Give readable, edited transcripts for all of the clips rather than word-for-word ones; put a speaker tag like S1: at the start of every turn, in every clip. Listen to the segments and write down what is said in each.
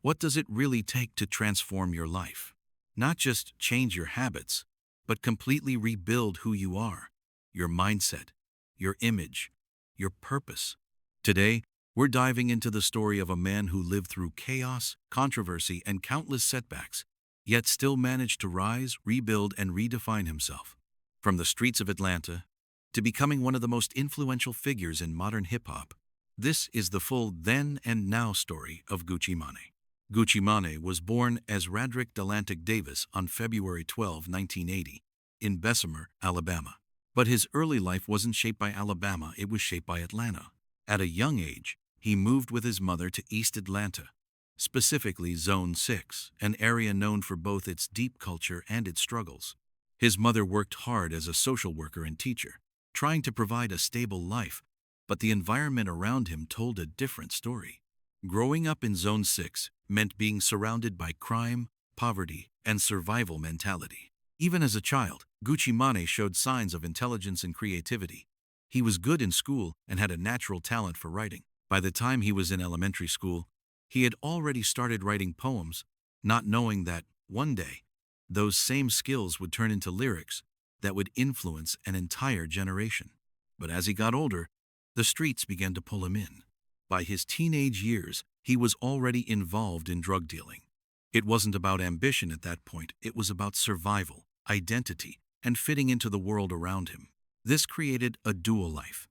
S1: What does it really take to transform your life? Not just change your habits, but completely rebuild who you are, your mindset, your image, your purpose. Today, we're diving into the story of a man who lived through chaos, controversy, and countless setbacks, yet still managed to rise, rebuild, and redefine himself. From the streets of Atlanta to becoming one of the most influential figures in modern hip-hop, this is the full then and now story of Gucci Mane. Gucci Mane was born as Radric Delantic Davis on February 12, 1980, in Bessemer, Alabama. But his early life wasn't shaped by Alabama, it was shaped by Atlanta. At a young age, he moved with his mother to East Atlanta, specifically Zone 6, an area known for both its deep culture and its struggles. His mother worked hard as a social worker and teacher, trying to provide a stable life, but the environment around him told a different story. Growing up in Zone 6 meant being surrounded by crime, poverty, and survival mentality. Even as a child, Gucci Mane showed signs of intelligence and creativity. He was good in school and had a natural talent for writing. By the time he was in elementary school, he had already started writing poems, not knowing that, one day, those same skills would turn into lyrics that would influence an entire generation. But as he got older, the streets began to pull him in. By his teenage years, he was already involved in drug dealing. It wasn't about ambition at that point, it was about survival, identity, and fitting into the world around him. This created a dual life.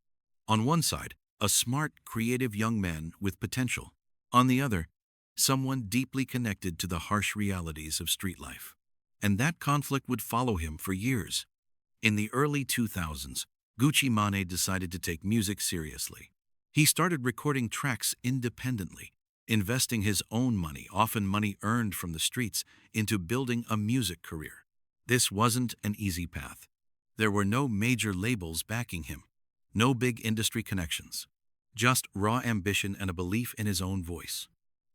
S1: On one side, a smart, creative young man with potential. On the other, someone deeply connected to the harsh realities of street life. And that conflict would follow him for years. In the early 2000s, Gucci Mane decided to take music seriously. He started recording tracks independently, investing his own money, often money earned from the streets, into building a music career. This wasn't an easy path. There were no major labels backing him, no big industry connections, just raw ambition and a belief in his own voice.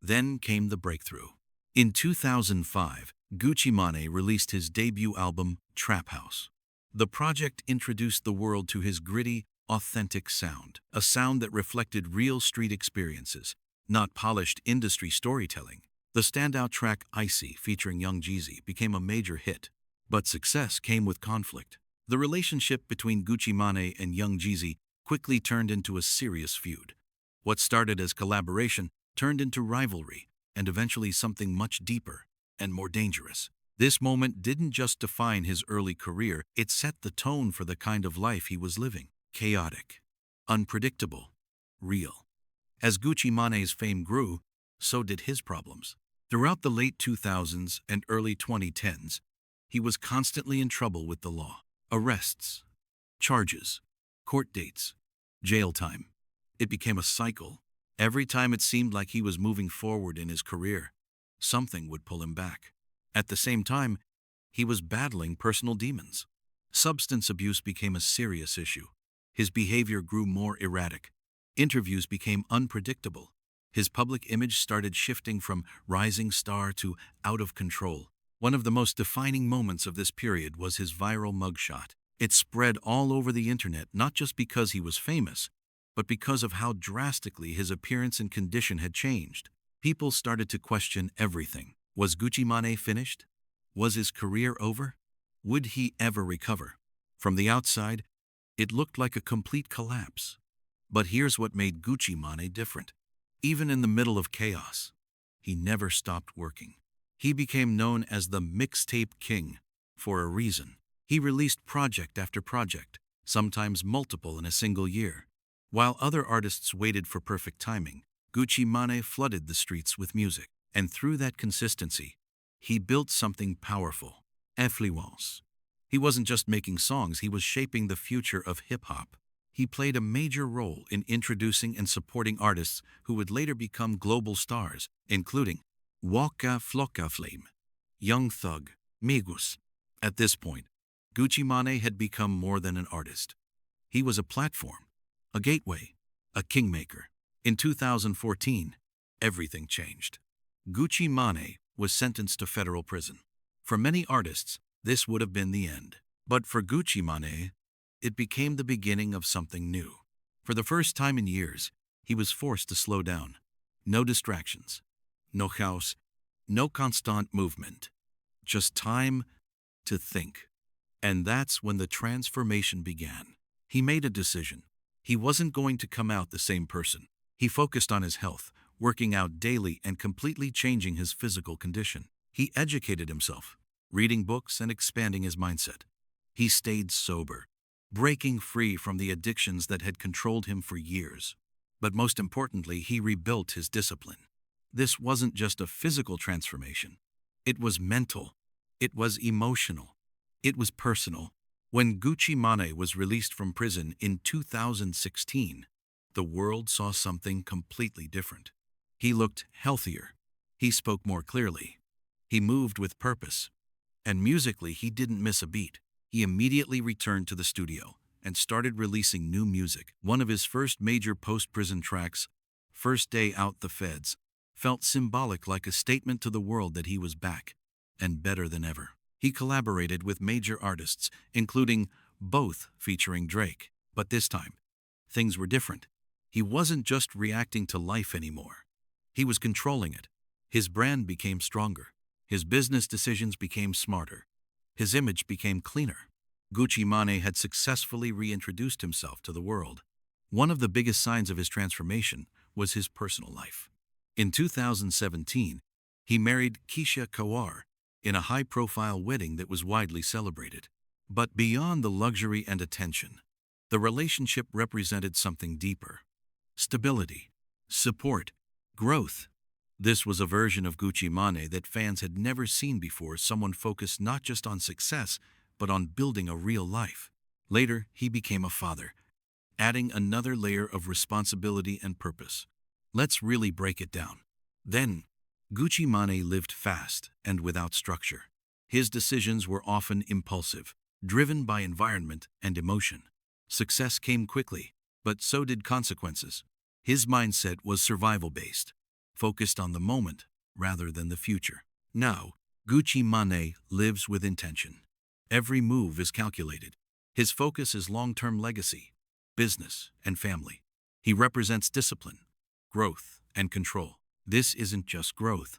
S1: Then came the breakthrough. In 2005, Gucci Mane released his debut album, Trap House. The project introduced the world to his gritty, authentic sound, a sound that reflected real street experiences, not polished industry storytelling. The standout track Icy, featuring Young Jeezy, became a major hit. But success came with conflict. The relationship between Gucci Mane and Young Jeezy quickly turned into a serious feud. What started as collaboration turned into rivalry, and eventually something much deeper and more dangerous. This moment didn't just define his early career, it set the tone for the kind of life he was living. Chaotic, unpredictable, real. As Gucci Mane's fame grew, so did his problems. Throughout the late 2000s and early 2010s, he was constantly in trouble with the law. Arrests, charges, court dates, jail time. It became a cycle. Every time it seemed like he was moving forward in his career, something would pull him back. At the same time, he was battling personal demons. Substance abuse became a serious issue. His behavior grew more erratic. Interviews became unpredictable. His public image started shifting from rising star to out of control. One of the most defining moments of this period was his viral mugshot. It spread all over the internet, not just because he was famous, but because of how drastically his appearance and condition had changed. People started to question everything. Was Gucci Mane finished? Was his career over? Would he ever recover? From the outside, it looked like a complete collapse. But here's what made Gucci Mane different. Even in the middle of chaos, he never stopped working. He became known as the Mixtape King for a reason. He released project after project, sometimes multiple in a single year. While other artists waited for perfect timing, Gucci Mane flooded the streets with music. And through that consistency, he built something powerful, influence. He wasn't just making songs, he was shaping the future of hip-hop. He played a major role in introducing and supporting artists who would later become global stars, including Waka Flocka Flame, Young Thug, Migos. At this point, Gucci Mane had become more than an artist. He was a platform, a gateway, a kingmaker. In 2014, everything changed. Gucci Mane was sentenced to federal prison. For many artists, this would have been the end. But for Gucci Mane, it became the beginning of something new. For the first time in years, he was forced to slow down. No distractions, no chaos, no constant movement, just time to think. And that's when the transformation began. He made a decision. He wasn't going to come out the same person. He focused on his health, working out daily and completely changing his physical condition. He educated himself, reading books and expanding his mindset. He stayed sober, breaking free from the addictions that had controlled him for years. But most importantly, he rebuilt his discipline. This wasn't just a physical transformation. It was mental. It was emotional. It was personal. When Gucci Mane was released from prison in 2016, the world saw something completely different. He looked healthier. He spoke more clearly. He moved with purpose. And musically, he didn't miss a beat. He immediately returned to the studio and started releasing new music. One of his first major post-prison tracks, First Day Out the Feds, felt symbolic, like a statement to the world that he was back, and better than ever. He collaborated with major artists, including both featuring Drake. But this time, things were different. He wasn't just reacting to life anymore. He was controlling it. His brand became stronger. His business decisions became smarter. His image became cleaner. Gucci Mane had successfully reintroduced himself to the world. One of the biggest signs of his transformation was his personal life. In 2017, he married Keisha Kawar in a high-profile wedding that was widely celebrated. But beyond the luxury and attention, the relationship represented something deeper: stability, support, growth. This was a version of Gucci Mane that fans had never seen before, someone focused not just on success, but on building a real life. Later, he became a father, adding another layer of responsibility and purpose. Let's really break it down. Then, Gucci Mane lived fast and without structure. His decisions were often impulsive, driven by environment and emotion. Success came quickly, but so did consequences. His mindset was survival-based, focused on the moment rather than the future. Now, Gucci Mane lives with intention. Every move is calculated. His focus is long-term legacy, business, and family. He represents discipline, growth, and control. This isn't just growth.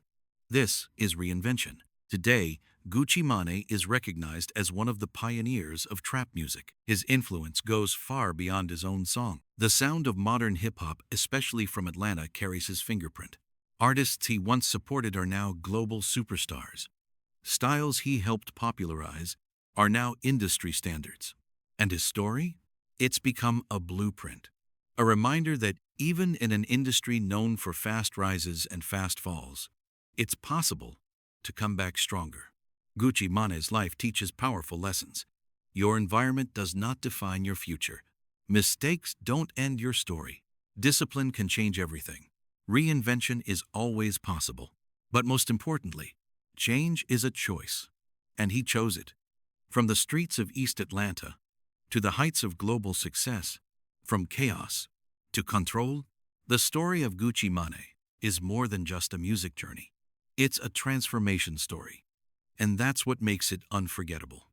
S1: This is reinvention. Today, Gucci Mane is recognized as one of the pioneers of trap music. His influence goes far beyond his own song. The sound of modern hip-hop, especially from Atlanta, carries his fingerprint. Artists he once supported are now global superstars. Styles he helped popularize are now industry standards. And his story? It's become a blueprint. A reminder that even in an industry known for fast rises and fast falls, it's possible to come back stronger. Gucci Mane's life teaches powerful lessons. Your environment does not define your future. Mistakes don't end your story. Discipline can change everything. Reinvention is always possible. But most importantly, change is a choice. And he chose it. From the streets of East Atlanta to the heights of global success, from chaos to control, the story of Gucci Mane is more than just a music journey. It's a transformation story. And that's what makes it unforgettable.